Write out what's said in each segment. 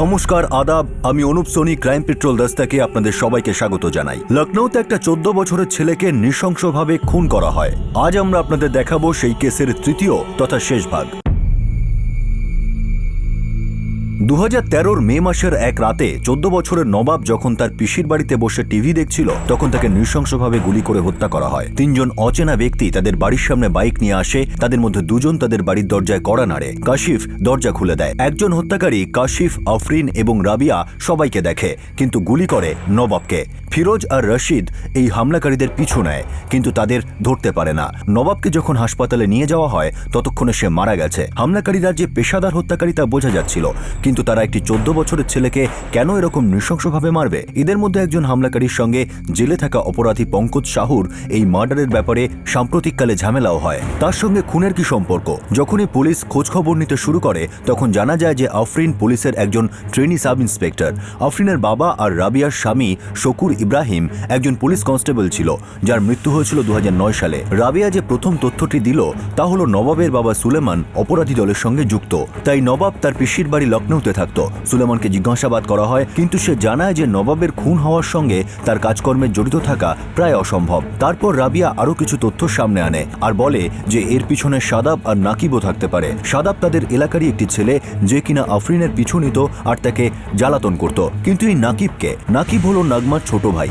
নমস্কার, আদাব। আমি অনুপ সোনি, ক্রাইম পেট্রোল দস্তাকে আপনাদের সবাইকে স্বাগত জানাই। লখনৌতে একটা 14 বছরের ছেলেকে নৃশংসভাবে খুন করা হয়। আজ আমরা আপনাদের দেখাবো সেই কেসের তৃতীয় তথা শেষ ভাগ। 2013 মে মাসের এক রাতে 14 বছরের নবাব যখন তার পিসির বাড়িতে বসে টিভি দেখছিল, তখন তাকে নৃশংসভাবে গুলি করে হত্যা করা হয়। তিনজন অচেনা ব্যক্তি তাদের বাড়ির সামনে বাইক নিয়ে আসে। তাদের মধ্যে দুজন তাদের বাড়ির দরজায় কড়া নাড়ে। কাশিফ দরজা খুলে দেয়। একজন হত্যাকারী কাশিফ, আফরিন এবং রাবিয়া সবাইকে দেখে, কিন্তু গুলি করে নবাবকে। ফিরোজ আর রশিদ এই হামলাকারীদের পিছু নেয়, কিন্তু তাদের ধরতে পারে না। নবাবকে যখন হাসপাতালে নিয়ে যাওয়া হয়, ততক্ষণে সে মারা গেছে। হামলাকারীরা যে পেশাদার হত্যাকারী তা বোঝা যাচ্ছিল, কিন্তু তারা একটি 14 বছরের ছেলেকে কেন এরকম নৃশংসভাবে মারবে? এদের মধ্যে একজন হামলাকারীর সঙ্গে জেলে থাকা অপরাধী পঙ্কজ শাহুর এই মার্ডারের ব্যাপারে সাম্প্রতিককালে ঝামেলাও হয়। তার সঙ্গে খুনের কি সম্পর্ক? যখনই পুলিশ খোঁজখবর নিতে শুরু করে, তখন জানা যায় যে আফরিন পুলিশের একজন ট্রেনি সাব ইন্সপেক্টর। আফরিনের বাবা আর রাবিয়ার স্বামী শকুর ইব্রাহিম একজন পুলিশ কনস্টেবল ছিল, যার মৃত্যু হয়েছিল 2009 সালে। রাবিয়া যে প্রথম তথ্যটি দিল তা হলো নবাবের বাবা সুলেমান অপরাধী দলের সঙ্গে যুক্ত। তাই নবাব তার পিসির বাড়ি লখনৌতে থাকত। সুলেমানকে জিজ্ঞাসাবাদ করা হয়, কিন্তু সে জানায় যে নবাবের খুন হওয়ার সঙ্গে তার কাজকর্মে জড়িত থাকা প্রায় অসম্ভব। তারপর রাবিয়া আরো কিছু তথ্য সামনে আনে আর বলে যে এর পিছনে সাদাব আর নাকিবও থাকতে পারে। সাদাব তাদের এলাকারই একটি ছেলে, যে কিনা আফরিনের পিছু নিত আর তাকে জ্বালাতন করত। কিন্তু এই নাকিবকে? নাকিব হলো নাগমার ছোট ভাই।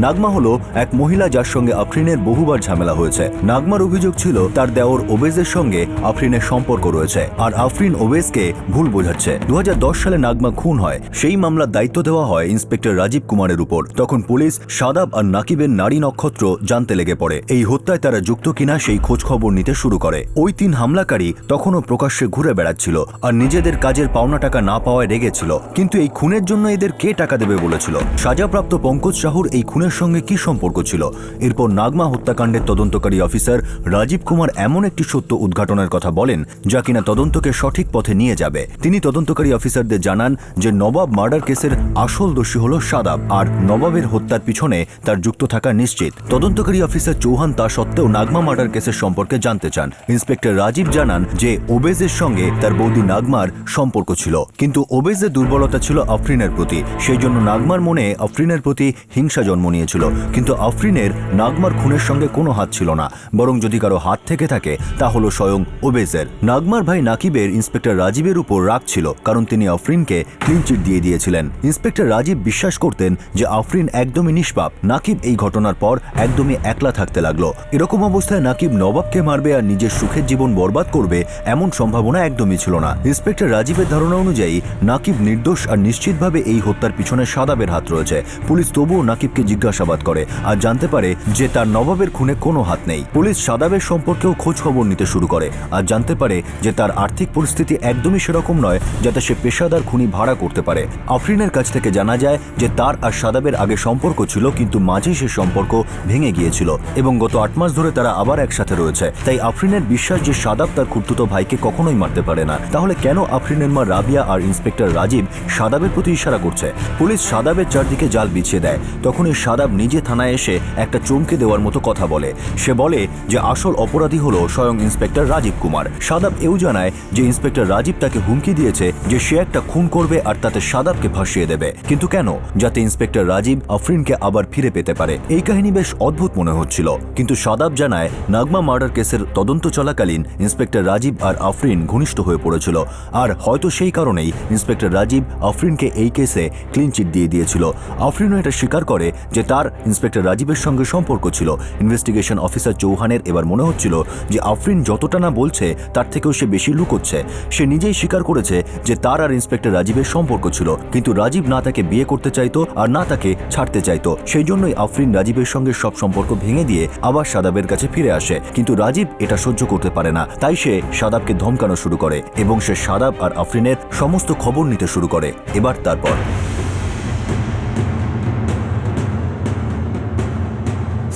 নাগমা হলো এক মহিলা যার সঙ্গে আফরিনের বহুবার ঝামেলা হয়েছে। নাগমার অভিযোগ ছিল তার দেওর ওবেজের সঙ্গে আফরিনের সম্পর্ক রয়েছে, আর আফরিন ওবেজকে ভুল বোঝাচ্ছে। 2010 সালে নাগমা খুন হয়। সেই মামলার দায়িত্ব দেওয়া হয় ইন্সপেক্টর রাজীব কুমারের উপর। তখন পুলিশ সাদাব আর নাকিবের নারী নক্ষত্র জানতে লেগে পড়ে। এই হত্যায় তারা যুক্ত কিনা সেই খোঁজ খবর নিতে শুরু করে। ওই তিন হামলাকারী তখনও প্রকাশ্যে ঘুরে বেড়াচ্ছিল আর নিজেদের কাজের পাওনা টাকা না পাওয়ায় রেগেছিল। কিন্তু এই খুনের জন্য এদের কে টাকা দেবে বলেছিল? সাজাপ্রাপ্ত পঙ্কজ শাহুর এই খুনের সঙ্গে কি সম্পর্ক ছিল? এরপর নাগমা হত্যাকাণ্ডের তদন্তকারী অফিসার রাজীব কুমার এমন একটি সত্য উদ্ঘাটনের কথা বলেন, যা কিনা তদন্তকে সঠিক পথে নিয়ে যাবে। তিনি তদন্তকারী অফিসারদের জানান যে নবাব মার্ডার কেসের আসল দোষী হল সাদাব, আর নবাবের হত্যার পিছনে তার যুক্ত থাকা নিশ্চিত। তদন্তকারী অফিসার চৌহান তা সত্ত্বেও নাগমা মার্ডার কেসের সম্পর্কে জানতে চান। ইন্সপেক্টর রাজীব জানান যে ওবেজের সঙ্গে তার বৌদি নাগমার সম্পর্ক ছিল, কিন্তু ওবেজের দুর্বলতা ছিল আফরিনের প্রতি। সেই জন্য নাগমার মনে আফরিনের প্রতি হিংসা জন্ম নিয়েছিল। কিন্তু আফরিনের নাগমার খুনের সঙ্গে কোনো হাত ছিল না, বরং যদি কারো হাত থেকে থাকে তা হলো স্বয়ং ওবেজের। নাগমার ভাই নাকিবের ইন্সপেক্টর রাজীবের উপর রাগ ছিল, কারণ তিনি আফরিনকে ক্লিন চিট দিয়ে দিয়েছিলেন। ইন্সপেক্টর রাজীব বিশ্বাস করতেন যে আফরিন একদমই নিষ্পাপ। নাকিব এই ঘটনার পর একদমই একলা থাকতে লাগলো। এরকম অবস্থায় নাকিব নবাবকে মারবে আর নিজের সুখের জীবন বরবাদ করবে, এমন সম্ভাবনা একদমই ছিল না। ইন্সপেক্টর রাজীবের ধারণা অনুযায়ী নাকিব নির্দোষ আর নিশ্চিতভাবে এই হত্যার পিছনে সাদাবের হাত রয়েছে। পুলিশ তবুও নাকিবকে জিজ্ঞাসাবাদ করে আর জানতে পারে যে তার নবাবের খুনে কোনো হাত নেই। পুলিশ সাদাবের সম্পর্কেও খোঁজ খবর নিতে শুরু করে আর জানতে পারে যে তার আর্থিক পরিস্থিতি একদমই সেরকম নয় যাতে সে পেশাদার খুনি ভাড়া করতে পারে। আফরিনের কাছ থেকে জানা যায় যে তার আর সাদাবের আগে সম্পর্ক ছিল, কিন্তু মাঝে সে সম্পর্ক ভেঙে গিয়েছিল এবং গত 8 মাস ধরে তারা আবার একসাথে রয়েছে। তাই আফরিনের বিশ্বাস যে সাদাব তার খুড়তুতো ভাইকে কখনোই মারতে পারে না। তাহলে কেন আফরিনের মা রাবিয়া আর ইন্সপেক্টর রাজীব সাদাবের প্রতি ইশারা করছে? পুলিশ সাদাবের চারদিকে জাল বিছিয়ে দেয়। তখন এই সাদাব নিজে থানায় এসে একটা চমকে দেওয়ার মতো কথা বলে। সে বলে যে আসল অপরাধী হলো স্বয়ং ইন্সপেক্টর রাজীব কুমার। সাদাব এও জানায় যে ইন্সপেক্টর রাজীব তাকে হুমকি দিয়েছে যে সে একটা খুন করবে আর তাতে সাদাবকে ফাঁসিয়ে দেবে। কিন্তু কেন? যাতে ইন্সপেক্টর রাজীব আফরিনকে আবার ফিরে পেতে পারে। এই কাহিনী বেশ অদ্ভুত মনে হচ্ছিল, কিন্তু সাদাব জানায় নাগমা মার্ডার কেসের তদন্ত চলাকালীন ইন্সপেক্টর রাজীব আর আফরিন ঘনিষ্ঠ হয়ে পড়েছিল, আর হয়তো সেই কারণেই ইন্সপেক্টর রাজীব আফরিনকে এই কেসে ক্লিন চিট দিয়ে দিয়েছিল। আফরিনও এটা স্বীকার করে যে তার ইন্সপেক্টর রাজীবের সঙ্গে সম্পর্ক ছিল। ইনভেস্টিগেশন অফিসার চৌহানের এবার মনে হচ্ছিল যে আফরিন যতটা না বলছে তার থেকেও সে বেশি লুকোচ্ছে। সে নিজেই স্বীকার করেছে যে তার আর ইন্সপেক্টর রাজীবের সম্পর্ক ছিল, কিন্তু রাজীব না তাকে বিয়ে করতে চাইতো আর না তাকে ছাড়তে চাইতো। সেই জন্যই আফরিন রাজীবের সঙ্গে সব সম্পর্ক ভেঙে দিয়ে আবার সাদাবের কাছে ফিরে আসে। কিন্তু রাজীব এটা সহ্য করতে পারে না, তাই সে সাদাবকে ধমকানো শুরু করে এবং সে সাদাব আর আফরিনের সমস্ত খবর নিতে শুরু করে। এবার তারপর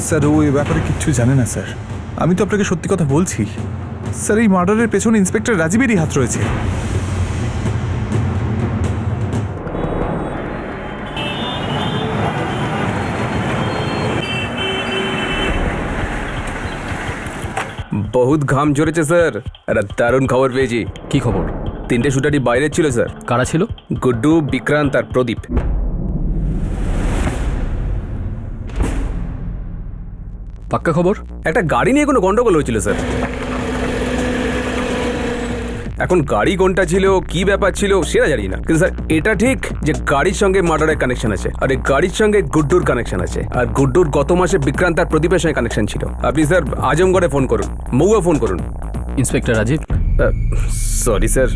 স্যার, ও এই ব্যাপারে কিচ্ছু জানে না স্যার। আমি তো আপনাকে সত্যি কথা বলছি স্যার। এই মার্ডারের পেছনে ইন্সপেক্টর রাজীবেরই হাত রয়েছে। বহুত ঘাম ঝরেছে স্যার। একটা দারুণ খবর পেয়েছি। কি খবর? তিনটে শুটারই বাইরে ছিল স্যার। কারা ছিল? গুড্ডু, বিক্রান্ত আর প্রদীপ। পাক্কা খবর? একটা গাড়ি নিয়ে কোনো গন্ডগোল হয়েছিল স্যার। এখন গাড়ি কোনটা ছিল, কি ব্যাপার ছিল সেটা জানি না, কিন্তু স্যার এটা ঠিক যে গাড়ির সঙ্গে মার্ডারের কানেকশন আছে, আর এই গাড়ির সঙ্গে গুড্ডুর কানেকশন আছে, আর গুড্ডুর গত মাসে বিক্রান্ত আর প্রদীপের সঙ্গে কানেকশন ছিল। আপনি স্যার আজমগড়ে ফোন করুন, মৌয়া ফোন করুন। Inspector Rajiv? Sorry sir,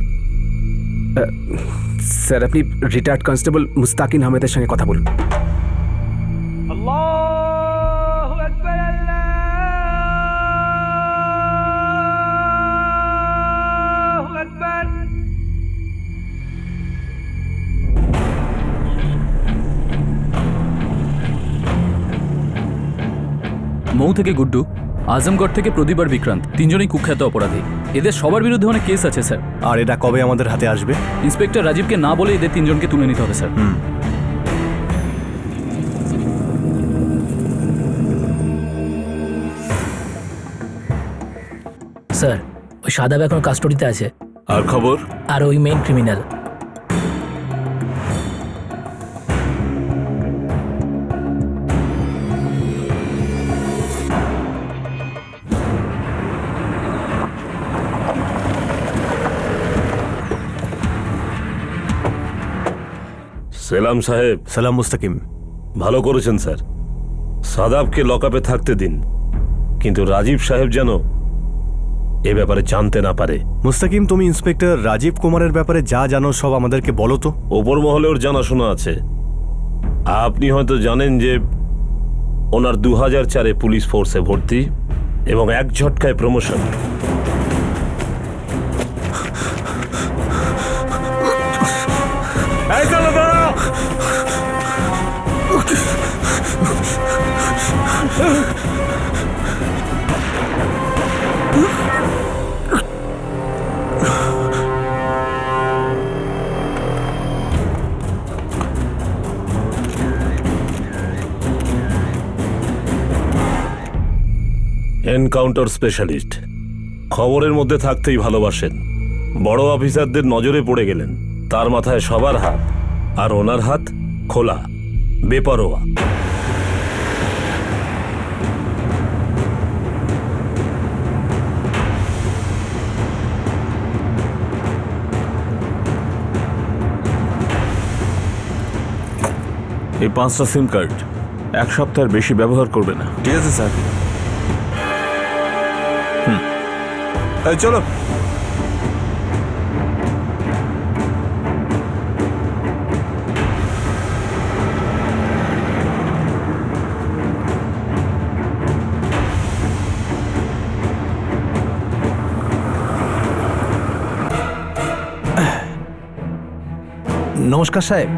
sir আপনি রিটায়ার্ড কনস্টেবল মুস্তাকিন আহমেদের সঙ্গে কথা বলুন। মৌ থেকে গুড্ডু, আজমগড় থেকে প্রদীপ আর বিক্রান্ত, তিনজনই কুখ্যাত অপরাধী। এদের সবার বিরুদ্ধে অনেক কেস আছে স্যার। আর এটা কবে আমাদের হাতে আসবে? ইন্সপেক্টর রাজীবকে না বলে এদের তিনজনকে তুলে নিতে হবে স্যার। স্যার ওই সাদাব এখন কাস্টডিতে আছে। আর খবর? আর ওই মেইন ক্রিমিনাল। সেলাম সাহেব। সালাম মুস্তাকিম। ভালো করেছেন স্যার। সাদাবকে লকআপে থাকতে দিন, কিন্তু রাজীব সাহেব যেন এ ব্যাপারে জানতে না পারে। মুস্তাকিম, তুমি ইন্সপেক্টর রাজীব কুমারের ব্যাপারে যা জানো সব আমাদেরকে বলো তো। ওপর মহলে ওর জানাশোনা আছে। আপনি হয়তো জানেন যে ওনার 2004-এ পুলিশ ফোর্সে ভর্তি এবং এক ঝটকায় প্রমোশন। এনকাউন্টার স্পেশালিস্ট, খবরের মধ্যে থাকতেই ভালোবাসেন। বড় অফিসারদের নজরে পড়ে গেলেন, তার মাথায় সবার হাত, আর ওনার হাত খোলা, বেপরোয়া। এই 5টা সিম কার্ড এক সপ্তাহের বেশি ব্যবহার করবে না। ঠিক আছে স্যার। এই চলো। নমস্কার সাহেব।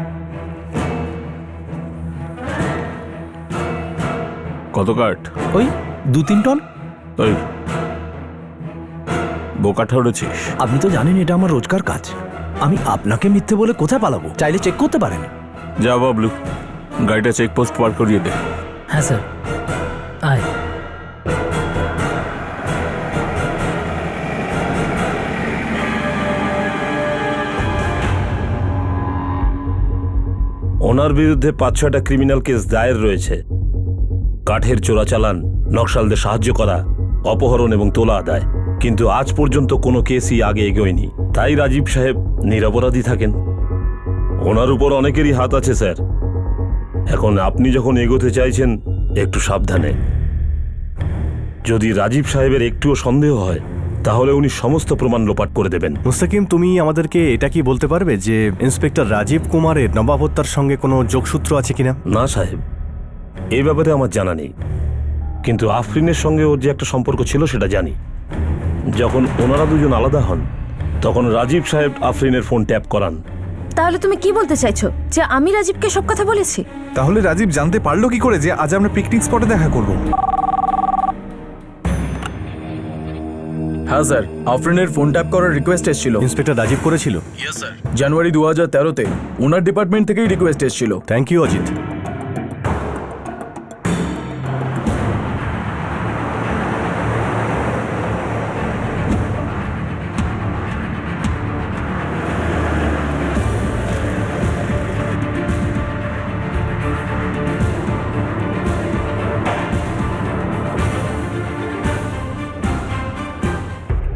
কত কাঠ? ওই 2-3 টন। ওই বোকা ঠেড়েছিস? আপনি তো জানেন এটা আমার রোজকার কাজ। আমি আপনাকে মিথ্যে বলে কোথায় পালাবো? চাইলে চেক করতে পারেন। যা বাবলু, গাড়িটা চেকপোস্ট পার করিয়ে দে। হ্যাঁ স্যার। আয়। ওনার বিরুদ্ধে 5-6টা ক্রিমিনাল কেস দায়ের রয়েছে। কাঠের চোরাচালান, নকশালদের সাহায্য করা, অপহরণ এবং তোলা আদায়। কিন্তু আজ পর্যন্ত কোনো কেসই আগে এগোয়নি। তাই রাজীব সাহেব নিরপরাধী থাকেন। ওনার উপর অনেকেরই হাত আছে স্যার। এখন আপনি যখন এগোতে চাইছেন, একটু সাবধানে। যদি রাজীব সাহেবের একটুও সন্দেহ হয়, তাহলে উনি সমস্ত প্রমাণ লোপাট করে দেবেন। মুস্তাকিম, তুমি আমাদেরকে এটা কি বলতে পারবে যে ইন্সপেক্টর রাজীব কুমারের নবাব হত্যার সঙ্গে কোনো যোগসূত্র আছে কিনা? না সাহেব, এই ব্যাপারে আমার জানা নেই, কিন্তু আফরিনের সঙ্গে ওর যে একটা সম্পর্ক ছিল সেটা জানি। যখন ওনারা দুজন আলাদা হন, তখন রাজীব সাহেব আফরিনের ফোন ট্যাপ করান। তাহলে তুমি কি বলতে চাইছো যে আমি রাজীবকে সব কথা বলেছি? তাহলে রাজীব জানতে পারলো কি করে যে আজ আমরা পিকনিক স্পটে দেখা করব? হ্যাঁ স্যার, আফরিনের ফোন ট্যাপ করার রিকোয়েস্ট এসেছিল। ইন্সপেক্টর রাজীব করেছিল? জানুয়ারি 2013-তে ওনার ডিপার্টমেন্ট থেকেই রিকোয়েস্ট এসেছিল। Thank you Ajit.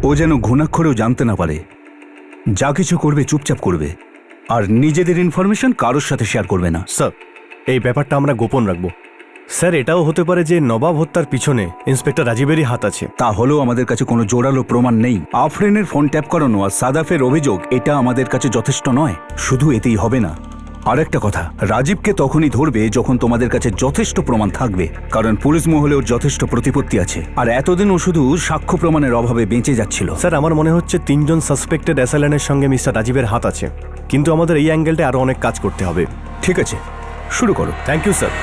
ও যেন ঘুণাক্ষরেও জানতে না পারে। যা কিছু করবে চুপচাপ করবে, আর নিজেদের ইনফরমেশন কারোর সাথে শেয়ার করবে না। স্যার, এই ব্যাপারটা আমরা গোপন রাখবো। স্যার, এটাও হতে পারে যে নবাব হত্যার পিছনে ইন্সপেক্টর রাজীবেরই হাত আছে। তাহলেও আমাদের কাছে কোনো জোরালো প্রমাণ নেই। আফরিনের ফোন ট্যাপ করানো আর সাদাফের অভিযোগ এটা আমাদের কাছে যথেষ্ট নয়। শুধু এতেই হবে না, আরেকটা কথা, রাজীবকে তখনই ধরবে যখন তোমাদের কাছে যথেষ্ট প্রমাণ থাকবে, কারণ পুলিশ মহলে ওর যথেষ্ট প্রতিপত্তি আছে, আর এতদিন ও শুধু সাক্ষ্য প্রমাণের অভাবে বেঁচে যাচ্ছিল। স্যার, আমার মনে হচ্ছে 3 জন সাসপেক্টেড অ্যাসাইলেনের সঙ্গে মিস্টার রাজীবের হাত আছে, কিন্তু আমাদের এই অ্যাঙ্গেলটা আরও অনেক কাজ করতে হবে। ঠিক আছে, শুরু করো। Thank you sir.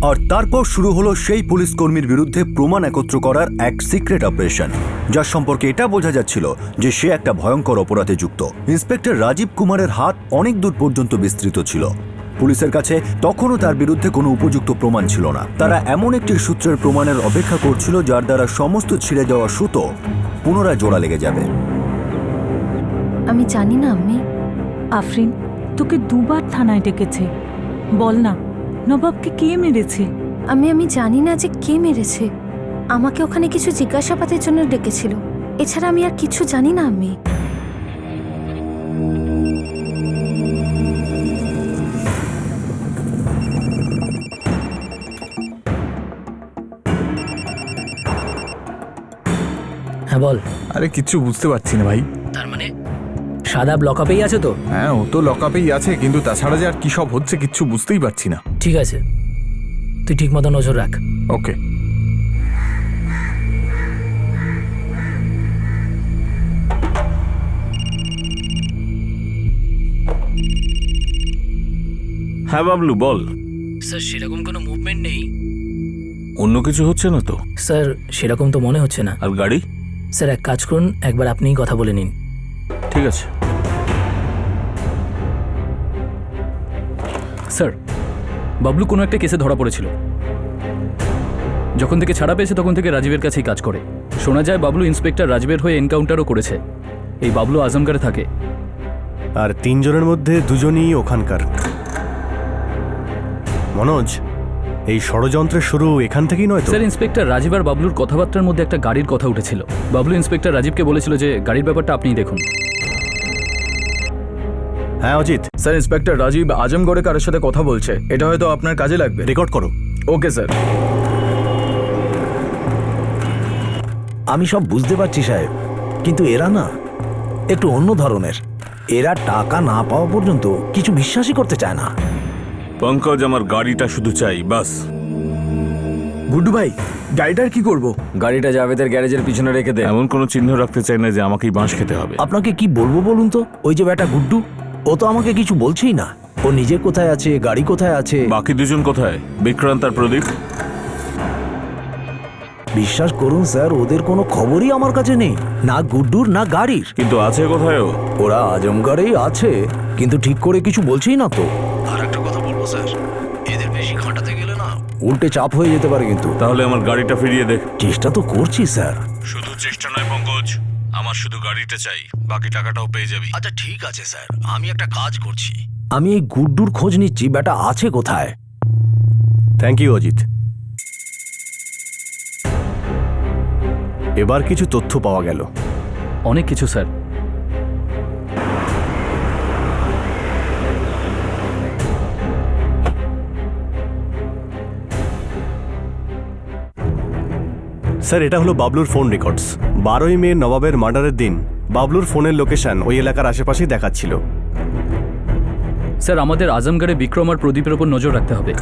আর তারপর শুরু হলো সেই পুলিশ কর্মীর বিরুদ্ধে প্রমাণ একত্র করার এক সিক্রেট অপারেশন, যার সম্পর্কে এটা বোঝা যাচ্ছিল যে সে একটা ভয়ঙ্কর অপরাধে যুক্ত। ইন্সপেক্টর রাজীব কুমারের হাত অনেক দূর পর্যন্ত বিস্তৃত ছিল। পুলিশের কাছে তখনও তার বিরুদ্ধে কোনো উপযুক্ত প্রমাণ ছিল না। তারা এমন একটি সূত্রের প্রমাণের অপেক্ষা করছিল যার দ্বারা সমস্ত ছিঁড়ে যাওয়া সুতো পুনরায় জোড়া লেগে যাবে। আমি জানি না আমি আফরিন, তোকে 2 বার থানায় ডেকেছে, বল না নবাবকে কে মেরেছে? আমি জানি না যে কে মেরেছে। আমাকে ওখানে কিছু জিজ্ঞাসাবাদের জন্য ডেকেছিল, এছাড়া আমি আর কিছু জানি না। আমি হ্যাঁ বল। আরে কিচ্ছু বুঝতে পারছি না ভাই। তার মানে সাদাব লকআপেই আছে তো? হ্যাঁ, ও তো লকআপেই আছে, কিন্তু তাছাড়া যে আর কি সব হচ্ছে কিচ্ছু বুঝতেই পারছি না। ঠিক আছে, তুই ঠিক মতো নজর রাখ। ওকে। হ্যাঁ বাবলু, বল। স্যার, সেরকম কোনো মুভমেন্ট নেই। অন্য কিছু হচ্ছে না তো? স্যার, সেরকম তো মনে হচ্ছে না। আর গাড়ি? স্যার, এক কাজ করুন, একবার আপনিই কথা বলে নিন। ঠিক আছে। স্যার, বাবলু কোনো একটা কেসে ধরা পড়েছিল। যখন থেকে ছাড়া পেয়েছে তখন থেকে রাজীবের কাছেই কাজ করে। শোনা যায় বাবলু ইন্সপেক্টর রাজীবের হয়ে এনকাউন্টারও করেছে। এই বাবলু আজমগড়ে থাকে। আর 3 জনের মধ্যে 2 জনই ওখানকার। মনোজ, এই ষড়যন্ত্রের শুরু এখান থেকেই নয় তো? স্যার, ইন্সপেক্টর রাজীব আর বাবলুর কথাবার্তার মধ্যে একটা গাড়ির কথা উঠেছিল। বাবলু ইন্সপেক্টর রাজীবকে বলেছিল যে গাড়ির ব্যাপারটা আপনিই দেখুন। হ্যাঁ অজিত। স্যার, ইন্সপেক্টর রাজীব আজমগড়ে কারোর সাথে কথা বলছে, এটা হয়তো আপনার কাজে লাগবে। রেকর্ড করো। Okay sir. আমি সব বুঝতে পারছি সাহেব, কিন্তু এরা না একটু অন্য ধরনের। এরা টাকা না পাওয়া পর্যন্ত কিছু বিশ্বাসই করতে চায় না। পঙ্কজ, আমার গাড়িটা শুধু চাই, বাস। গুড্ডু ভাই, গাড়িটার কি করব? গাড়িটা জাভেদের গ্যারেজের পিছনে রেখে দে। এমন কোনো চিহ্ন রাখতে চাই না যে আমাকেই বাঁশ খেতে হবে। আপনাকে কি বলবো বলুন তো? ওই যে বেটা গুড্ডু, ও তো আমাকে কিছু বলছেই না। ও নিজে কোথায় আছে, গাড়ি কোথায় আছে। বাকি 2 জন কোথায়? বিক্রান্ত আর প্রদীপ? বিশ্বাস করুন স্যার, ওদের কোনো খবরই আমার কাছে নেই, না গুড্ডুর না গাড়ির। কিন্তু আছে কোথায় ও? ওরা আজমগড়েই আছে, কিন্তু ঠিক করে কিছু বলছেই না তো। আর একটা কথা বলবো স্যার, এদের বেশি ঘাঁটাতে গেলে না উল্টে চাপ হয়ে যেতে পারে। কিন্তু তাহলে আমার গাড়িটা ফিরিয়ে দে। চেষ্টা তো করছি স্যার। শুধু চেষ্টা নয় পঙ্কজ, আমার শুধু গাড়িটা চাই, বাকি টাকাটাও পেয়ে যাবি। আচ্ছা ঠিক আছে স্যার, আমি একটা কাজ করছি। আমি এই গুড্ডুর খোঁজ নিচ্ছি, বেটা আছে কোথায়। Thank you Ajit. এবার কিছু তথ্য পাওয়া গেল। অনেক কিছু স্যার। স্যার, এটা হলো বাবলুর ফোন রেকর্ডস। 12ই মে নবাবের মার্ডারের দিন বাবলুর ফোনের লোকেশন ওই এলাকার আশেপাশেই দেখাচ্ছিল। স্যার, আমাদের আজমগড়ে বিক্রম আর প্রদীপের ওপর নজর রাখতে হবে।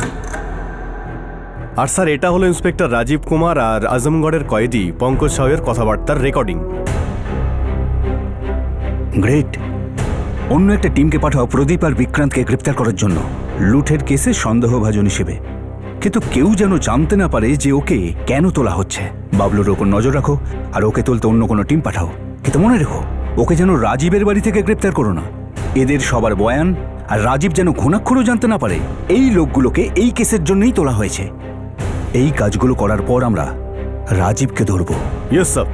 আর স্যার, এটা হলো ইন্সপেক্টর রাজীব কুমার আর আজমগড়ের কয়েদি পঙ্কজ সাহের কথাবার্তার রেকর্ডিং। গ্রেট। অন্য একটা টিমকে পাঠাও প্রদীপ আর বিক্রান্তকে গ্রেপ্তার করার জন্য, লুঠের কেসে সন্দেহভাজন হিসেবে। কিন্তু কেউ যেন জানতে না পারে যে ওকে কেন তোলা হচ্ছে। বাবলুর ওপর নজর রাখো, আর ওকে তুলতে অন্য কোনো টিম পাঠাও। কিন্তু মনে রেখো, ওকে যেন রাজীবের বাড়ি থেকে গ্রেপ্তার করো না। এদের সবার বয়ান আর রাজীব যেন ঘুণাক্ষরও জানতে না পারে এই লোকগুলোকে এই কেসের জন্যই তোলা হয়েছে। এই কাজগুলো করার পর আমরা রাজীবকে ধরব। Yes sir.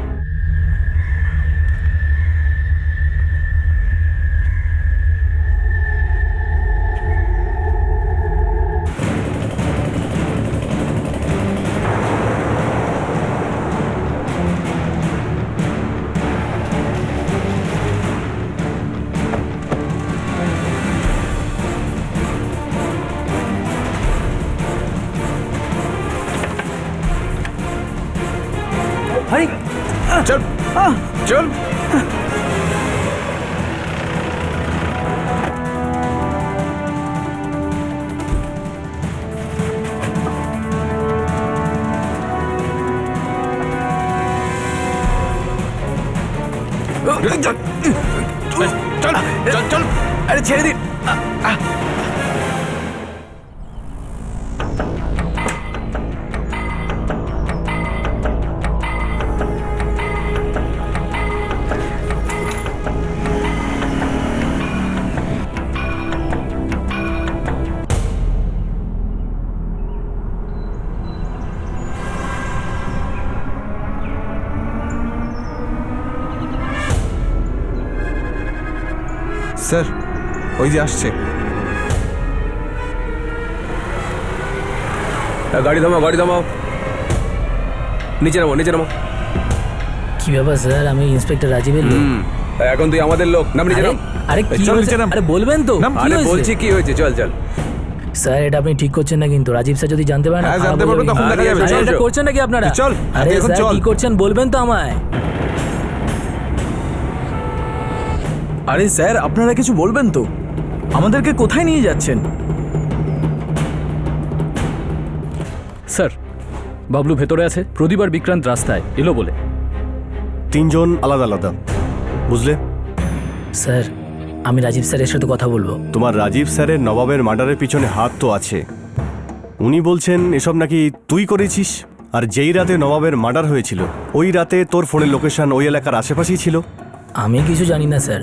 চল। চল চল চল, আরে ছেড়ে দিন। স্যার ওই যে আসছে। গাড়ি থামাও, গাড়ি থামাও, নিচে নামো, নিচে নামো। কি ব্যাপার স্যার, আমি ইন্সপেক্টর রাজীবের লোক। এখন তুই আমাদের লোক, নাম নিচে নাম। আরে কি চল, হয়েছে? নিচে নাম। আরে বলবেন তো কি আরে হয়েছে? বলছি কি হয়েছে, চল চল। স্যার এটা আপনি ঠিক করছেন না, কিন্তু রাজীব স্যার যদি জানতে পারেন হ্যাঁ, খারাপ জানতে হয়ে পারবে যাবে। তখন দেখা যাবে। আরে চল, এটা চল। করছেন নাকি আপনারা? চল, আরে এখন স্যার চল। কি করছেন বলবেন তো আমায়। আরে স্যার, আপনারা কিছু বলবেন তো? আমাদেরকে কোথায় নিয়ে যাচ্ছেন? স্যার, বাবলু ভেতরে আছে, প্রদীপ আর বিক্রান্ত রাস্তায় এলো বলে। 3 জন আলাদা আলাদা, বুঝলে? স্যার আমি রাজীব স্যারের সাথে কথা বলবো। তোমার রাজীব স্যারের নবাবের মার্ডারের পিছনে হাত তো আছে। উনি বলছেন এসব নাকি তুই করেছিস। আর যেই রাতে নবাবের মার্ডার হয়েছিল ওই রাতে তোর ফোনের লোকেশন ওই এলাকার আশেপাশেই ছিল। আমি কিছু জানি না স্যার,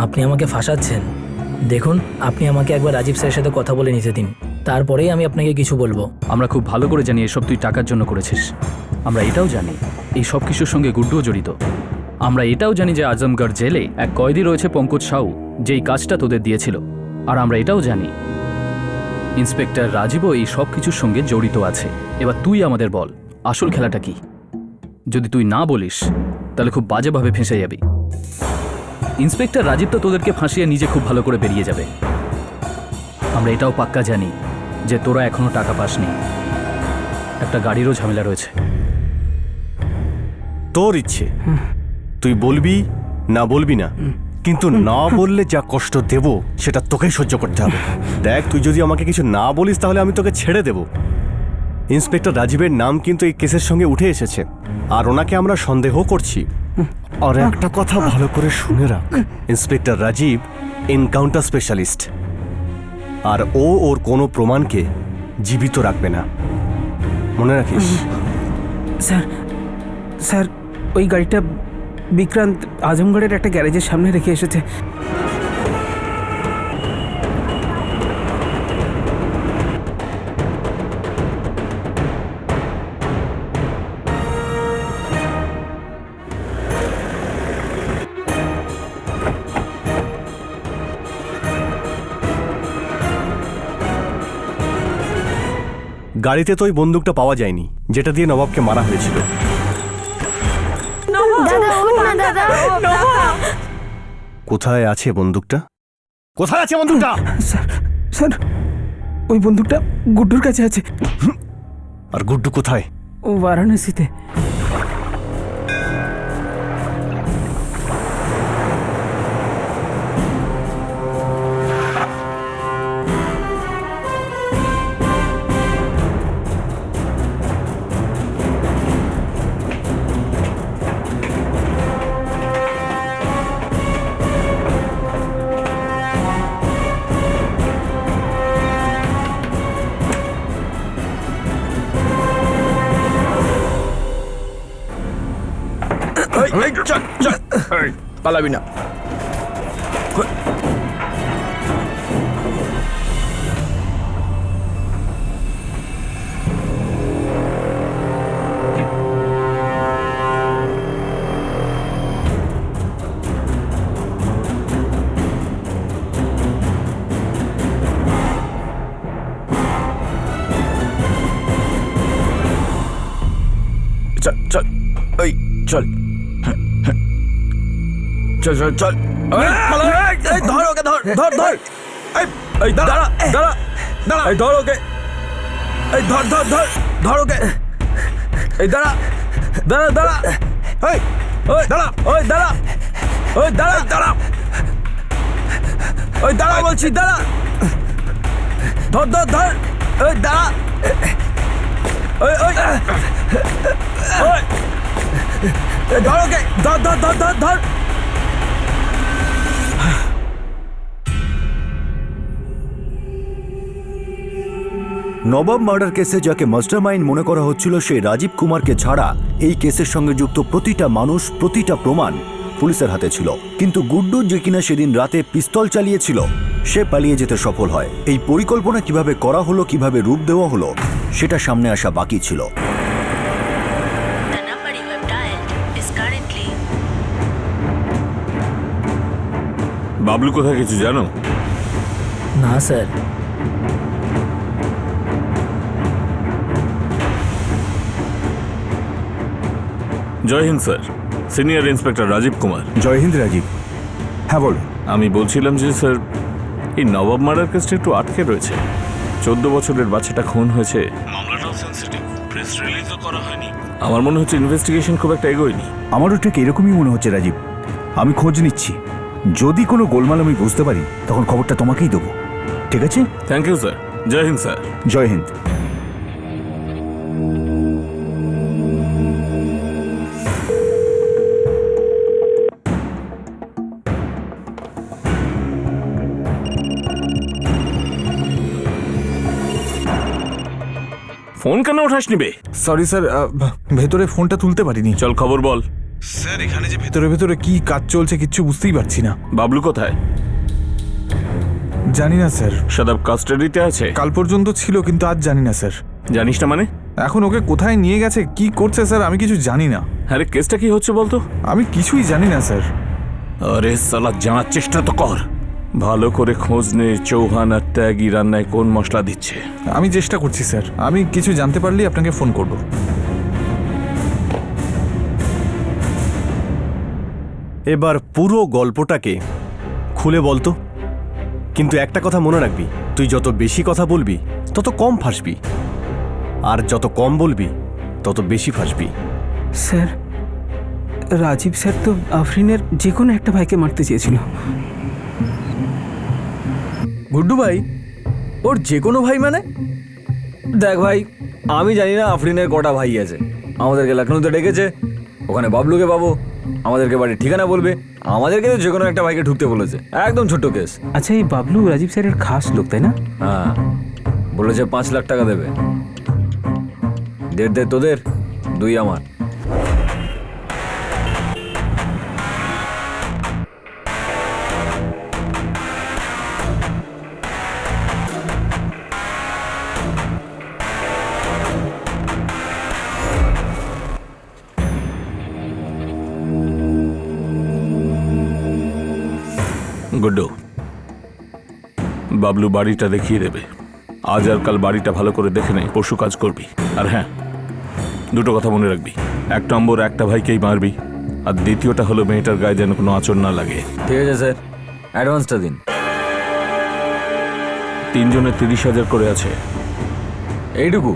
আপনি আমাকে ফাঁসাচ্ছেন। দেখুন আপনি আমাকে একবার রাজীব স্যারের সাথে কথা বলে নিতে দিন, তারপরেই আমি আপনাকে কিছু বলবো। আমরা খুব ভালো করে জানি এসব তুই টাকার জন্য করেছিস। আমরা এটাও জানি এই সব কিছুর সঙ্গে গুড্ডুও জড়িত। আমরা এটাও জানি যে আজমগড় জেলে এক কয়েদি রয়েছে পঙ্কজ সাউ, যেই কাজটা তোদের দিয়েছিল। আর আমরা এটাও জানি ইন্সপেক্টর রাজীবও এই সব কিছুর সঙ্গে জড়িত আছে। এবার তুই আমাদের বল আসল খেলাটা কি। যদি তুই না বলিস তাহলে খুব বাজেভাবে ফেঁসে যাবি। ইন্সপেক্টর রাজীব তো তোদেরকে ফাঁসিয়ে নিজে খুব ভালো করে বেরিয়ে যাবে। আমরা এটাও পাক্কা জানি যে তোরা এখনো টাকা পাসনি, একটা গাড়িরও ঝামেলা রয়েছে। তোর ইচ্ছে, তুই বলবি না বলবি না, কিন্তু না বললে যা কষ্ট দেব সেটা তোকেই সহ্য করতে হবে। দেখ, তুই যদি আমাকে কিছু না বলিস তাহলে আমি তোকে ছেড়ে দেব। ইন্সপেক্টর রাজীবের নাম কিন্তু এই কেসের সঙ্গে উঠে এসেছে, আর ওনাকে আমরা সন্দেহ করছি। আর একটা কথা ভালো করে শুনে রাখ, ইন্সপেক্টর রাজীব এনকাউন্টার স্পেশালিস্ট, আর ও ওর কোনো প্রমাণকে জীবিত রাখবে না, মনে রাখিস। স্যার স্যার ওই গাড়িটা বিক্রান্ত আজমগড়ের একটা গ্যারেজের সামনে রেখে এসেছে। গাড়িতে তো ওই বন্দুকটা পাওয়া যায়নি যেটা দিয়ে নবাবকে মারা হয়েছিল। কোথায় আছে বন্দুকটা? কোথায় আছে বন্দুকটা? স্যার স্যার ওই বন্দুকটা গুড্ডুর কাছে আছে। আর গুড্ডু কোথায়? ও বারাণসীতে। পালাবি না। চল চল, এই চল চল চল চল। ধর ওকে, ধর ধর ধর। এই দাঁড়া দাঁড়া দাঁড়া, এই ধর ওকে, এই ধর ধর ধর ধর ওকে, এই দাঁড়া দাঁড়া দাঁড়া, এই ওই দাঁড়া, ওই দাঁড়া, ওই দাঁড়া, দাঁড়া, ওই দাঁড়া বলছি, দাঁড়া, ধর ধর ধর, ওই দাঁড়া, ওই ওই ওই ধর, ওকে ধর ধর ধর ধর ধর। নবাব মার্ডার কেসে যাকে মাস্টারমাইন্ড মনে করা হচ্ছিল সেই রাজীব কুমারকে ছাড়া এই কেসের সঙ্গে যুক্ত প্রতিটা মানুষ, প্রতিটা প্রমাণ পুলিশের হাতে ছিল। কিন্তু গুড্ডু যে কিনা সেদিন রাতে পিস্তল চালিয়েছিল, সে পালিয়ে যেতে সফল হয়। এই পরিকল্পনা কিভাবে করা হলো, কিভাবে রূপ দেওয়া হলো, সেটা সামনে আসা বাকি ছিল। বাবলু কোথায় কিছু জানো? না sir. Jai Hind sir, senior inspector Rajiv Kumar. Jai Hind Rajiv. হ্যাঁ বলো। আমি বলছিলাম যে স্যার, এই নবাব মার্ডার কেসটা একটু আটকে রয়েছে। 14 বছরের বাচ্চাটা খুন হয়েছে, মামলাটাও সেন্সিটিভ, প্রেস রিলিজও করা হয়নি। আমার মনে হচ্ছে ইনভেস্টিগেশন খুব একটা এগোয়নি। আমারও ঠিক এরকমই মনে হচ্ছে রাজীব। আমি খোঁজ নিচ্ছি, যদি কোনো গোলমাল আমি বুঝতে পারি তখন খবরটা তোমাকেই দেবো, ঠিক আছে? Thank you sir. Jai Hind sir. Jai Hind. Phone কেন ওঠাস নিবে? সরি স্যার, ভেতরে ফোনটা তুলতে পারিনি। চল খবর বল। স্যার এখানে যে ভেতরে ভেতরে কি কাজ চলছে কিচ্ছু বুঝতেই পারছি না। বাবলু কোথায়? জানি না স্যার। সাদাব কাস্টাডিতে আছে? কাল পর্যন্ত ছিল, কিন্তু আজ জানি না স্যার। জানিস না মানে? এখন ওকে কোথায় নিয়ে গেছে, কি করছে স্যার, আমি কিছু জানি না। আরে কেসটা কি হচ্ছে বলতো? আমি কিছুই জানি না স্যার। আরে সালা, জানার চেষ্টা তো কর। ভালো করে খোঁজ নে চৌহান আর ত্যাগী রান্নায় কোন মশলা দিচ্ছে। আমি চেষ্টা করছি স্যার, আমি কিছু জানতে পারলেই আপনাকে ফোন করব। এবার পুরো গল্পটাকে খুলে বলতো। কিন্তু একটা কথা মনে রাখবি, তুই যত বেশি কথা বলবি তত কম ফাঁসবি, আর যত কম বলবি তত বেশি ফাঁসবি। স্যার, রাজীব স্যার তো আফরিনের যে কোনো একটা ভাইকে মারতে চেয়েছিল। গুড্ডু ভাই, ওর যে কোনো ভাই মানে? দেখ ভাই, আমি জানি না আফরিনের কটা ভাই আছে। আমাদেরকে লখনৌতে ডেকেছে, ওখানে বাবলুকে পাবো, আমাদেরকে বাড়ির ঠিকানা বলবে, আমাদেরকে তো যে কোনো একটা ভাইকে ঢুকতে বলেছে। একদম ছোট্ট কেস। আচ্ছা, এই বাবলু রাজীব স্যারের খাস লোক, তাই না? হ্যাঁ, বলেছে 5 লাখ টাকা দেবে। 1.5 তোদের, 2 আমার। গুড্ডু, বাবলু বাড়িটা দেখিয়ে দেবে। আজ আর কাল বাড়িটা ভালো করে দেখে নেই, পরশু কাজ করবি। আর হ্যাঁ, 2টো কথা মনে রাখবি। 1 নম্বর, একটা ভাইকেই মারবি, আর দ্বিতীয়টা হলো মেয়েটার গায়ে যেন কোনো আঁচড় না লাগে। ঠিক আছে স্যার, অ্যাডভান্সটা দিন। 3 জনের 30,000 করে আছে। এইটুকু?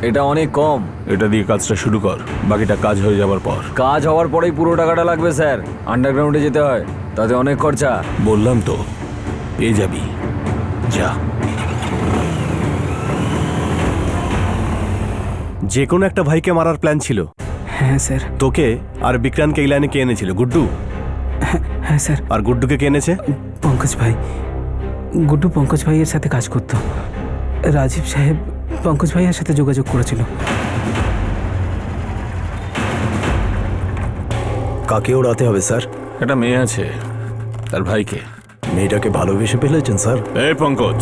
এটা অনেক কম। এটা দিয়ে কাজটা শুরু কর, বাকিটা কাজ হয়ে যাবার পর। কাজ হওয়ার পরেই পুরো টাকাটা লাগবে স্যার। আন্ডারগ্রাউন্ডে যেতে হয়, তাতে অনেক খরচা। বললাম তো, পেয়ে যাবি, যা। যে কোনো একটা ভাইকে মারার প্ল্যান ছিল। হ্যাঁ স্যার। তোকে আর বিক্রান্তকে এই লাইনে কে এনেছিল? গুড্ডু? হ্যাঁ স্যার। আর গুড্ডুকে কে এনেছে? পঙ্কজ ভাই। গুড্ডু পঙ্কজ ভাইয়ের সাথে কাজ করতো। রাজীব সাহেব পঙ্কজ ভাইয়ের সাথে যোগাযোগ করেছিল। কাকে ওড়াতে হবে স্যার? একটা মেয়ে আছে, তার ভাইকে। মেয়েটাকে ভালোবেসে ফেলেছেন স্যার? এই পঙ্কজ,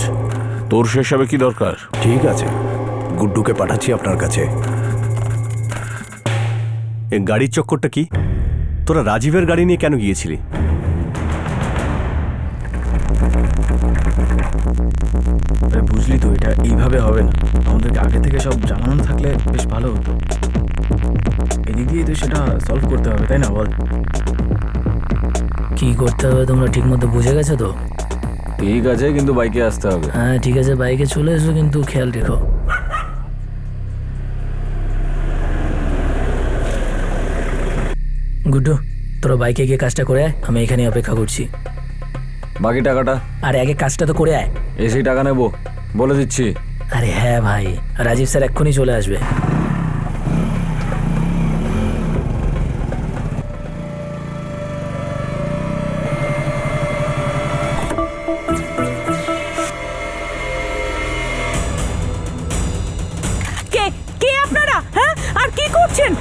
তোর সেসবে কি দরকার? ঠিক আছে, গুড্ডুকে পাঠাচ্ছি আপনার কাছে। এই গাড়ির চক্করটা কি? তোরা রাজীবের গাড়ি নিয়ে কেন গিয়েছিলি? বুঝলি তো, এটা এইভাবে হবে না। আমাদেরকে আগে থেকে সব জানানো থাকলে বেশ ভালো হতো। এদিক দিয়ে তো সেটা সলভ করতে হবে, তাই না বল? কি করতে হবে তোমরা ঠিক মতো বুঝে গেছো তো? ঠিক আছে, কিন্তু বাইকে আসতে হবে। হ্যাঁ ঠিক আছে, বাইকে চলে এসো, কিন্তু খেয়াল রেখো। গুড্ডু তোরা বাইকে গিয়ে কাজটা করে আয়, আমি এখানে অপেক্ষা করছি। বাকি টাকাটা? আরে আগে কাজটা তো করে আয়। এসেই টাকা নেবো বলে দিচ্ছি। আরে হ্যাঁ ভাই, রাজীব স্যার এক্ষুনি চলে আসবে। কে কে আপনারা? হ্যাঁ, আর কি করছেন?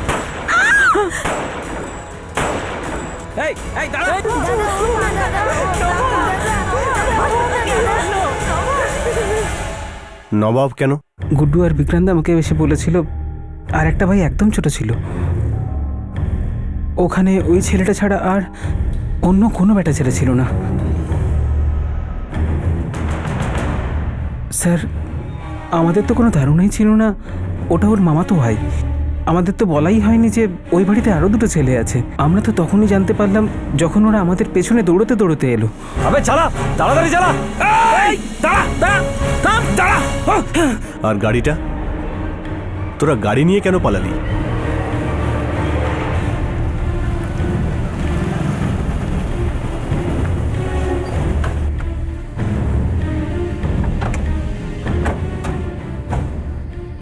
নবাব কেন? গুড্ডু আর বিক্রান্ত আমাকে এসে বলেছিল আর একটা ভাই একদম ছোট ছিল, ওখানে ওই ছেলেটা ছাড়া আর অন্য কোনো বেটা ছেলে ছিল না। স্যার আমাদের তো কোনো ধারণাই ছিল না ওটা ওর মামাতো ভাই। আমাদের তো বলাই হয়নি যে ওই বাড়িতে আরও দুটো ছেলে আছে। আমরা তো তখনই জানতে পারলাম যখন ওরা আমাদের পেছনে দৌড়তে দৌড়তে এলো। আবে চালা, তাড়াতাড়ি চালা। আর গাড়িটা? তোরা গাড়ি নিয়ে কেন পালালি?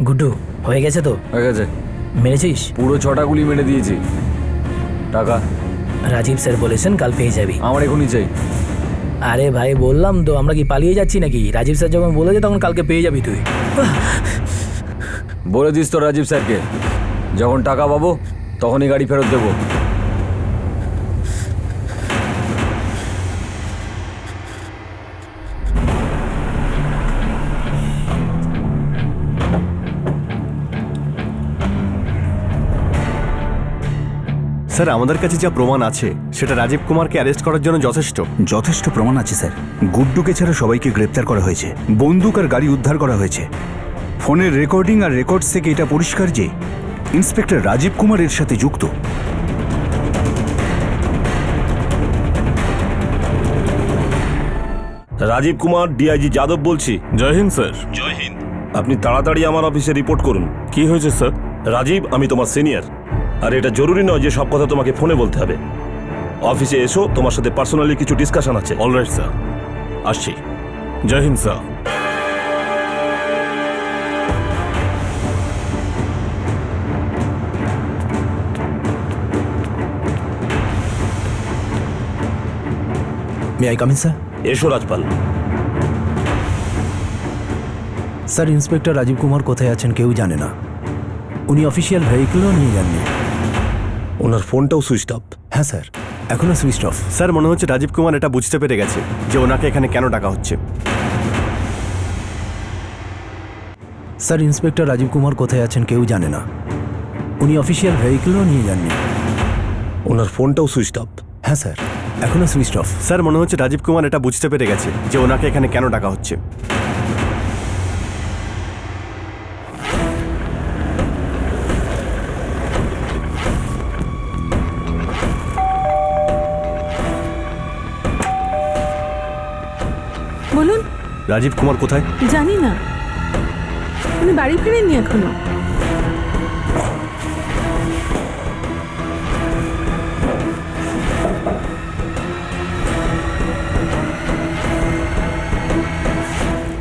গুড্ডু হয়ে গেছে তো? হয়ে গেছে। মেরেছিস? পুরো 6টা গুলি মেরে দিয়েছি। টাকা? রাজীব স্যার বলেছেন কাল পেয়ে যাবি। আমার এখনই চাই। আরে ভাই বললাম তো, আমরা কি পালিয়ে যাচ্ছি নাকি? রাজীব স্যার যখন বলেছে তখন কালকে পেয়ে যাবি তুই। বলে দিস তো রাজীব স্যারকে, যখন টাকা পাবো তখনই গাড়ি ফেরত দেবো। স্যার আমাদের কাছে যা প্রমাণ আছে সেটা রাজীব কুমারকে অ্যারেস্ট করার জন্য যথেষ্ট। যথেষ্ট প্রমাণ আছে স্যার। গুড্ডুকে ছাড়া সবাইকে গ্রেপ্তার করা হয়েছে, বন্দুক আর গাড়ি উদ্ধার করা হয়েছে। ফোনের রেকর্ডিং আর রেকর্ডস থেকে এটা পরিষ্কার যে ইন্সপেক্টর রাজীব কুমার এর সাথে যুক্ত। রাজীব কুমার, ডিআইজি যাদব বলছি। জয় হিন্দ স্যার। জয় হিন্দ। আপনি তাড়াতাড়ি আমার অফিসে রিপোর্ট করুন। কি হয়েছে স্যার? রাজীব, আমি তোমার সিনিয়র, আর এটা জরুরি নয় যে সব কথা তোমাকে ফোনে বলতে হবে। অফিসে এসো, তোমার সাথে পার্সোনালি কিছু ডিসকাশন আছে। অলরাইট স্যার, আসছি। Jai Hind sir. May I come in sir? এসো রাজপাল। স্যার ইন্সপেক্টর রাজীব কুমার কোথায় আছেন কেউ জানে না। উনি অফিসিয়াল ভেহিকলও নিয়ে যাননি। ওনার ফোনটাও সুইচ অফ। হ্যাঁ স্যার, এখনো সুইচ অফ। স্যার মনে হচ্ছে রাজীব কুমার এটা বুঝতে পেরে গেছে যে ওনাকে এখানে কেন ডাকা হচ্ছে। স্যার ইন্সপেক্টর রাজীব কুমার কোথায় আছেন কেউ জানে না। উনি অফিসিয়াল ভেহিকলও নিয়ে যাননি। ওনার ফোনটাও সুইচ অফ। হ্যাঁ স্যার, এখনো সুইচ অফ। স্যার মনে হচ্ছে রাজীব কুমার এটা বুঝতে পেরে গেছে যে ওনাকে এখানে কেন ডাকা হচ্ছে। বলুন। রাজীব কুমার কোথায়? জানি না, উনি বাড়ি ফেরেননি এখনো।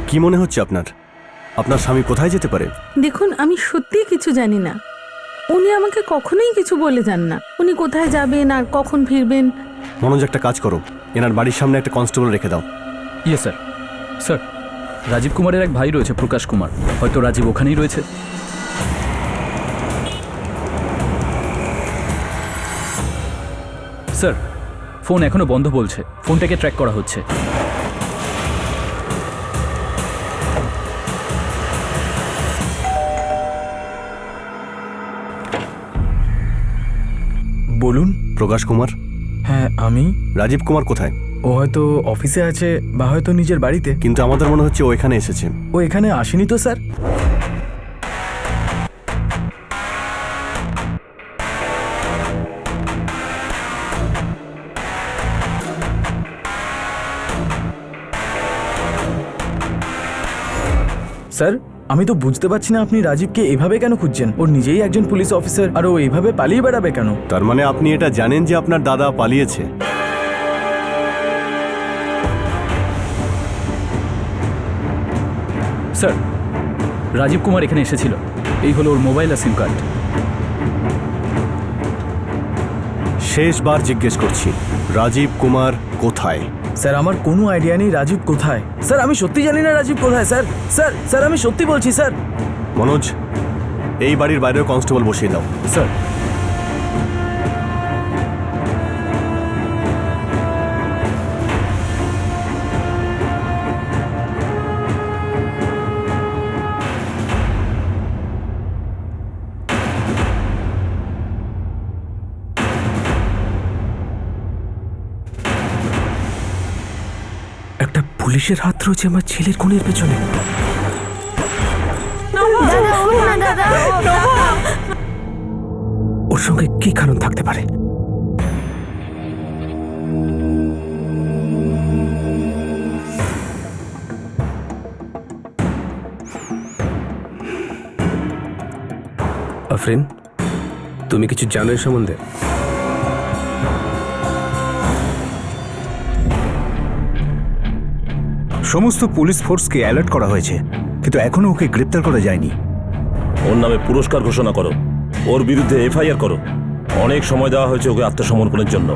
কি মনে হচ্ছে আপনার? আপনার স্বামী কোথায় যেতে পারে? দেখুন, আমি সত্যিই কিছু জানি না। উনি আমাকে কখনোই কিছু বলে যান না উনি কোথায় যাবেন আর কখন ফিরবেন। মনোজ একটা কাজ করো, এনার বাড়ির সামনে একটা কনস্টেবল রেখে দাও। ইয়ে স্যার। স্যার, রাজীব কুমারের এক ভাই রয়েছে, প্রকাশ কুমার। হয়তো রাজীব ওখানেই রয়েছে। স্যার, ফোন এখনো বন্ধ বলছে। ফোনটাকে ট্র্যাক করা হচ্ছে। বলুন। প্রকাশ কুমার? হ্যাঁ আমি। রাজীব কুমার কোথায়? ও হয়তো অফিসে আছে বা হয়তো নিজের বাড়িতে। কিন্তু আমাদের মনে হচ্ছে ও এখানে এসেছে। ও এখানে আসেনি তো স্যার। স্যার আমি তো বুঝতে পারছি না আপনি রাজীবকে এভাবে কেন খুঁজছেন। ওর নিজেই একজন পুলিশ অফিসার, আর ও এইভাবে পালিয়ে বেড়াবে কেন? তার মানে আপনি এটা জানেন যে আপনার দাদা পালিয়েছে? স্যার, রাজীব কুমার এখানে এসেছিল। এই হলো ওর মোবাইল আর সিম কার্ড। শেষবার জিজ্ঞেস করছি, রাজীব কুমার কোথায়? স্যার আমার কোনো আইডিয়া নেই রাজীব কোথায়। স্যার আমি সত্যি জানি না রাজীব কোথায়। স্যার স্যার স্যার আমি সত্যি বলছি স্যার। মনোজ, এই বাড়ির বাইরেও কনস্টেবল বসিয়ে দাও। স্যার, একটা পুলিশের হাত রয়েছে আমার ছেলের খুনের পেছনে। ওর সঙ্গে কি কারণ থাকতে পারে? আফরিন, তুমি কিছু জানো এর সম্বন্ধে? সমস্ত পুলিশ ফোর্সকে অ্যালার্ট করা হয়েছে, কিন্তু এখনো ওকে গ্রেপ্তার করা যায়নি। ওর নামে পুরস্কার ঘোষণা করো, ওর বিরুদ্ধে এফআইআর করো। অনেক সময় দেওয়া হয়েছে ওকে আত্মসমর্পণের জন্য।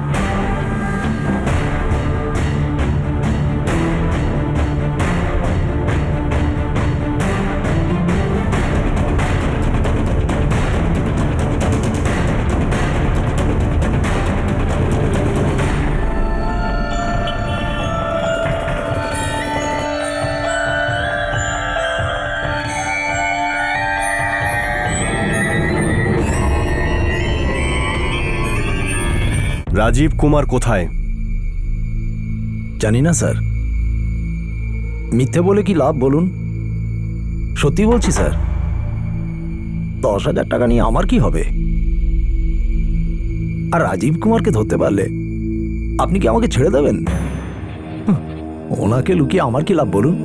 রাজীব কুমার কোথায়? জানি না স্যার। মিথ্যে বলে কি লাভ বলুন? সত্যি বলছি স্যার। 10,000 টাকা নিয়ে আমার কি হবে? আর রাজীব কুমারকে ধরতে পারলে আপনি কি আমাকে ছেড়ে দেবেন? ওনাকে লুকিয়ে আমার কি লাভ বলুন?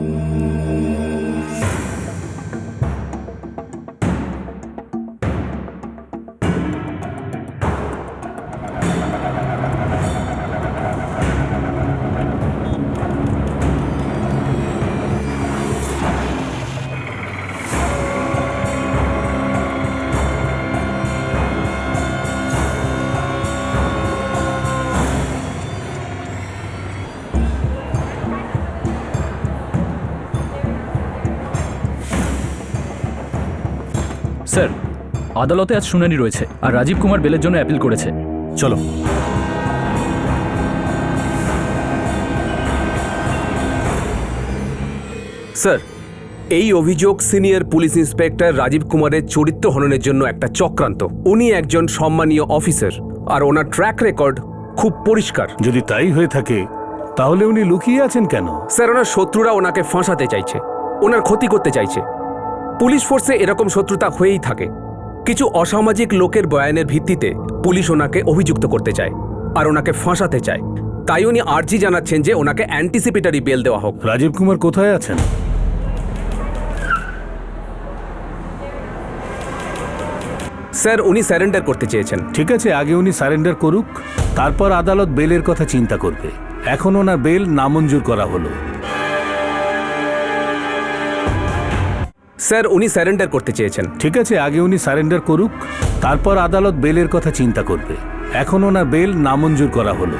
স্যার, আদালতে আজ শুনানি রয়েছে আর রাজীব কুমার বেলের জন্য অ্যাপিল করেছে। চলো। স্যার, এই অভিযোগ সিনিয়র পুলিশ ইন্সপেক্টর রাজীব কুমারের চরিত্র হননের জন্য একটা চক্রান্ত। উনি একজন সম্মানীয় অফিসার আর ওনার ট্র্যাক রেকর্ড খুব পরিষ্কার। যদি তাই হয়ে থাকে তাহলে উনি লুকিয়ে আছেন কেন? স্যার, ওনার শত্রুরা ওনাকে ফাঁসাতে চাইছে, ওনার ক্ষতি করতে চাইছে। পুলিশ ফোর্সে এরকম শত্রুতা হয়েই থাকে। কিছু অসামাজিক লোকের বয়ানের ভিত্তিতে পুলিশ ওনাকে অভিযুক্ত করতে চায় আর ওনাকে ফাঁসাতে চায়। তাই উনি আর্জি জানাচ্ছেন যে ওনাকে অ্যান্টিসিপেটরি বেল দেওয়া হোক। রাজীব কুমার কোথায় আছেন? স্যার, উনি স্যারেন্ডার করতে চেয়েছেন। ঠিক আছে, আগে উনি সারেন্ডার করুক, তারপর আদালত বেলের কথা চিন্তা করবে। এখন ওনার বেল নামঞ্জুর করা হলো। স্যার, উনি স্যারেন্ডার করতে চেয়েছেন। ঠিক আছে, আগে উনি সারেন্ডার করুক, তারপর আদালত বেলের কথা চিন্তা করবে। এখন ওনার বেল নামঞ্জুর করা হলো।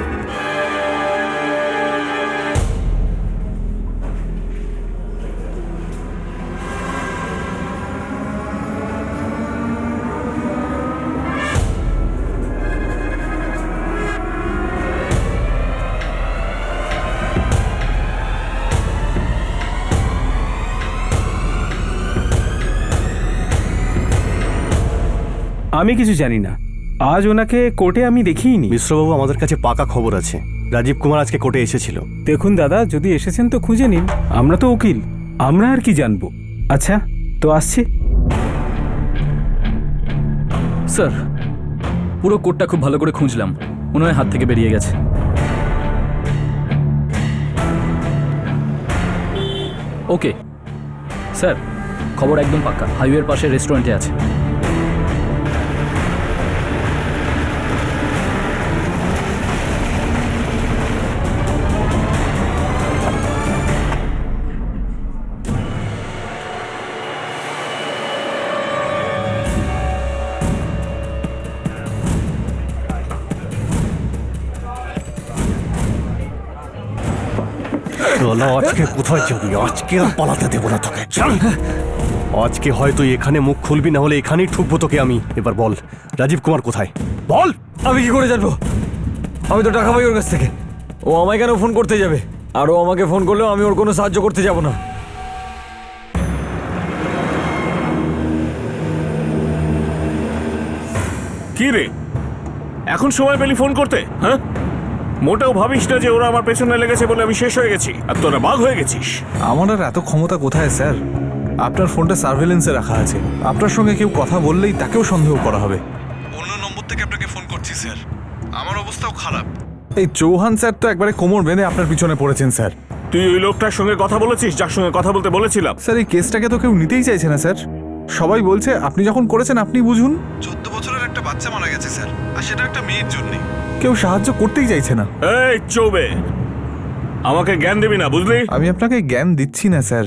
আমি কিছু জানি না। আজ ওনাকে কোর্টে আমি দেখিনি। মিশ্রবাবু, আমাদের কাছে পাকা খবর আছে, রাজীব কুমার আজকে কোর্টে এসেছিল। দেখুন দাদা, যদি এসেছেন তো খুঁজে নিন। আমরা তো উকিল, আমরা আর কি জানবো। আচ্ছা, তো আসছি। স্যার, পুরো কোর্টটা খুব ভালো করে খুঁজলাম, মনে হয় হাত থেকে বেরিয়ে গেছে। ওকে স্যার, খবর একদম পাক্কা, হাইওয়ের পাশে রেস্টুরেন্টে আছে। চলো, আজকে কোথায় যাবি? আজকে আর পালাতে দেবো না তোকে, চল। আজকে হয়তো এখানে মুখ খুলবি, না হলে এখানেই ঠুকবো তোকে আমি। এবার বল, রাজীব কুমার কোথায়? বল। আমি কি করে জানবো? আমি তো টাকা পাই ওর কাছ থেকে। ও আমায় কেন ফোন করতে যাবে? আর ও আমাকে ফোন করলেও আমি ওর কোনো সাহায্য করতে যাব না। কি রে, এখন সময় পেলি ফোন করতে? হ্যাঁ, মোটেও ভাবিস না যে ওরা আমার পেছনে লেগেছে বলে আমি শেষ হয়ে গেছি আর তোরা বাঘ হয়ে গেছিস। আমার আর এত ক্ষমতা কোথায় স্যার? আপনার ফোনটা সার্ভেলেন্সে রাখা আছে। আপনার সঙ্গে কেউ কথা বললেই তাকেও সন্দেহ করা হবে। অন্য নম্বর থেকে আপনাকে ফোন করছি স্যার। আমার অবস্থাও খারাপ। এই চৌহান স্যার তো একবারে কোমর বেঁধে আপনার পিছনে পড়েছেন স্যার। তুই ওই লোকটার সঙ্গে কথা বলেছিস যার সঙ্গে কথা বলতে বলেছিলাম? স্যার, এই কেসটাকে তো কেউ নিতেই চাইছে না স্যার। সবাই বলছে আপনি যখন করেছেন আপনি বুঝুন। 14 বছরের একটা বাচ্চা মারা গেছে স্যার, আর সেটা একটা মেয়ের জন্য। কেউ সাহায্য করতেই চাইছে না। এই চৌবে, আমাকে জ্ঞান দিবি না, বুঝলি? আমি আপনাকে জ্ঞান দিচ্ছি না স্যার,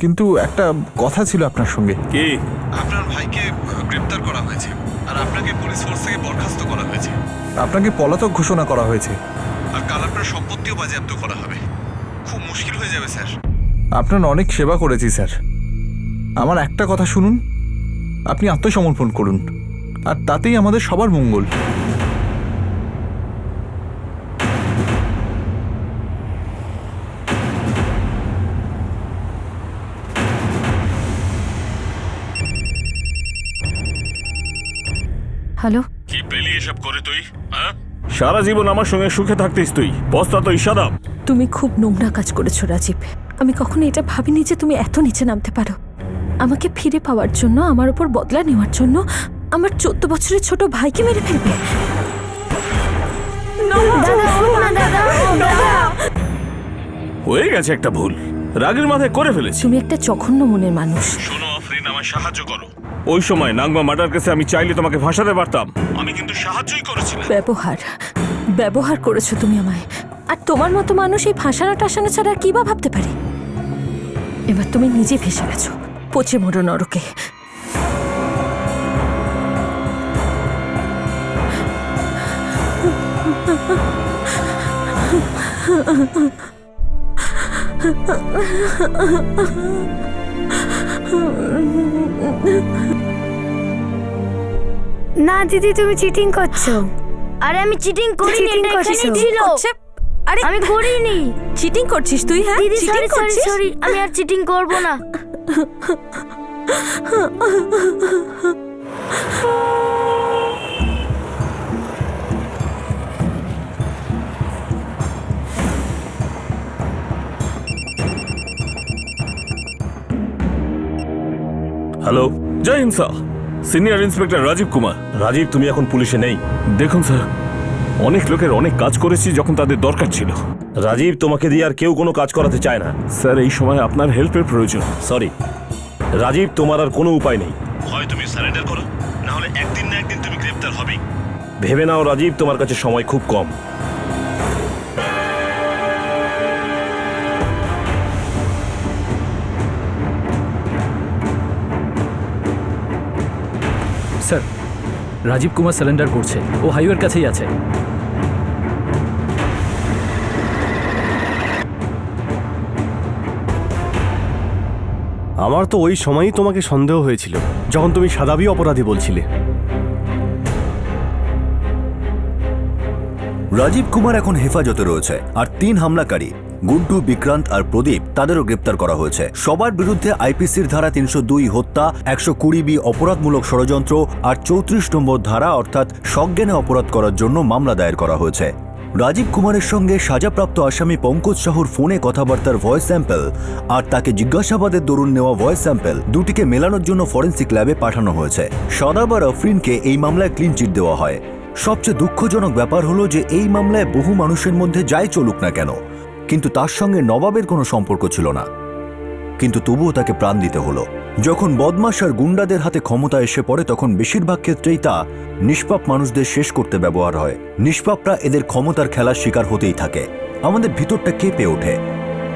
কিন্তু একটা কথা ছিল আপনার সঙ্গে। কি? আপনার ভাইকে গ্রেপ্তার করা হয়েছে আর আপনাকে পুলিশ ফোর্স থেকে বরখাস্ত করা হয়েছে। আপনাকে পলাতক ঘোষণা করা হয়েছে আর কাল আপনার সম্পত্তিও বাজেয়াপ্ত করা হবে। খুব মুশকিল হয়ে যাবে স্যার। আপনার অনেক সেবা করেছি স্যার। আমার একটা কথা শুনুন, আপনি আত্মসমর্পণ করুন, আর তাতেই আমাদের সবার মঙ্গল। হ্যালো, কি পেলি এসব করে তুই? হ্যাঁ, সারা জীবন আমার সঙ্গে সুখে থাকতিস তুই, পস্তা তো ইসাদাম। তুমি খুব নোংরা কাজ করেছো রাজীব। আমি কখনো এটা ভাবিনি যে তুমি এত নিচে নামতে পারো। আমাকে ফিরে পাওয়ার জন্য, আমার উপর বদলা নেওয়ার জন্য আমার 14 বছরের ছোট ভাইকে মেরে ফেলবে। হয়ে গেছে একটা ভুল, রাগের মাথায় করে ফেলেছি। তুমি একটা জঘন্য মনের মানুষ। শোনো আফরিন, আমায় সাহায্য করো। ওই সময় নাগমা মার্ডার কেসে আমি চাইলে তোমাকে ফাঁসাতে পারতাম, আমি কিন্তু সাহায্যই করেছিলাম। ব্যবহার করেছো তুমি আমায়। আর তোমার মতো মানুষ এই ফাঁসানো টাসানো ছাড়া আর কি বা ভাবতে পারে? এবার তুমি নিজে ভেসে গেছো, পচে মরো নরকে। না দিদি, তুমি চিটিং করছো। আরে আমি চিটিং করিনি, এটা এখানেই ছিল। আরে আমি করিনি। চিটিং করছিস তুই? হ্যাঁ দিদি চিটিং সরি করছিস? সরি, আমি আর চিটিং করব না। Hello, Jai Hind sir, senior inspector Rajiv Kumar. Rajiv তুমি এখন পুলিশে নেই। দেখুন স্যার, অনেক লোকের অনেক কাজ করেছি যখন তাদের দরকার ছিল। রাজীব তোমাকে দিয়ে আর কেউ কোনো কাজ করাতে চায় না। স্যার, এই সময় আপনার হেল্পের প্রয়োজন। সরি রাজীব, তোমার আর কোনো উপায় নেই। হয় তুমি সারেন্ডার করো, না হলে একদিন না একদিন তুমি গ্রেপ্তার হবেই। ভেবে নাও রাজীব, তোমার কাছে সময় খুব কম। স্যার, রাজীব কুমার সারেন্ডার করছে, ও হাইওয়ের কাছেই আছে। আমার তো ওই সময়ই তোমাকে সন্দেহ হয়েছিল, যখন তুমি সাদাবি অপরাধী বলছিলে। রাজীব কুমার এখন হেফাজতে রয়েছে, আর 3 হামলাকারী গুড্ডু, বিক্রান্ত আর প্রদীপ, তাদেরও গ্রেপ্তার করা হয়েছে। সবার বিরুদ্ধে আইপিসির ধারা 302 হত্যা, 120B অপরাধমূলক ষড়যন্ত্র আর 34 নম্বর ধারা অর্থাৎ সজ্ঞানে অপরাধ করার জন্য মামলা দায়ের করা হয়েছে। রাজীব কুমারের সঙ্গে সাজাপ্রাপ্ত আসামি পঙ্কজ সাহুর ফোনে কথাবার্তার ভয়েস স্যাম্পল আর তাকে জিজ্ঞাসাবাদের দরুন নেওয়া ভয়েস স্যাম্পল দুটিকে মেলানোর জন্য ফরেন্সিক ল্যাবে পাঠানো হয়েছে। সদাবার আফরিনকে এই মামলায় ক্লিন চিট দেওয়া হয়। সবচেয়ে দুঃখজনক ব্যাপার হলো যে এই মামলায় বহু মানুষের মধ্যে যাই চলুক না কেন, কিন্তু তার সঙ্গে নবাবের কোনো সম্পর্ক ছিল না, কিন্তু তবুও তাকে প্রাণ দিতে হলো। যখন বদমাশ আর গুন্ডাদের হাতে ক্ষমতা এসে পড়ে তখন বেশিরভাগ ক্ষেত্রেই তা নিষ্পাপ মানুষদের শেষ করতে ব্যবহার হয়। নিষ্পাপরা এদের ক্ষমতার খেলার শিকার হতেই থাকে। আমাদের ভিতরটা কেঁপে ওঠে,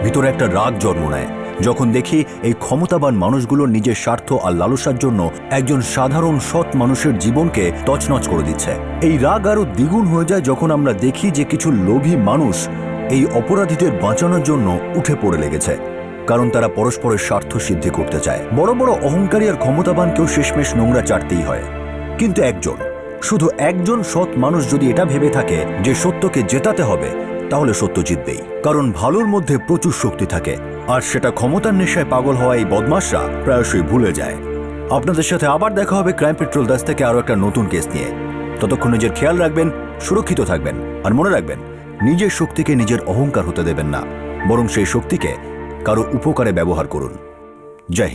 ভিতরে একটা রাগ জন্ম নেয় যখন দেখি এই ক্ষমতাবান মানুষগুলো নিজের স্বার্থ আর লালসার জন্য একজন সাধারণ সৎ মানুষের জীবনকে তছনছ করে দিচ্ছে। এই রাগ আরো দ্বিগুণ হয়ে যায় যখন আমরা দেখি যে কিছু লোভী মানুষ এই অপরাধীদের বাঁচানোর জন্য উঠে পড়ে লেগেছে, কারণ তারা পরস্পরের স্বার্থ সিদ্ধি করতে চায়। বড় বড় অহংকারী আর ক্ষমতাবানকেও শেষমেশ নোংরা চাটতেই হয়, কিন্তু শুধু একজন সৎ মানুষ যদি এটা ভেবে থাকে যে সত্যকে জেতাতে হবে, তাহলে সত্য জিতবেই, কারণ ভালোর মধ্যে প্রচুর শক্তি থাকে, আর সেটা ক্ষমতার নেশায় পাগল হওয়া এই বদমাশরা প্রায়শই ভুলে যায়। আপনাদের সাথে আবার দেখা হবে ক্রাইম পেট্রোল 10 থেকে আরো একটা নতুন কেস নিয়ে। ততক্ষণ নিজের খেয়াল রাখবেন, সুরক্ষিত থাকবেন, আর মনে রাখবেন নিজের শক্তিকে নিজের অহংকার হতে দেবেন না, বরং সেই শক্তিকে কারো উপকারে ব্যবহার করুন। জয় হিন্দ।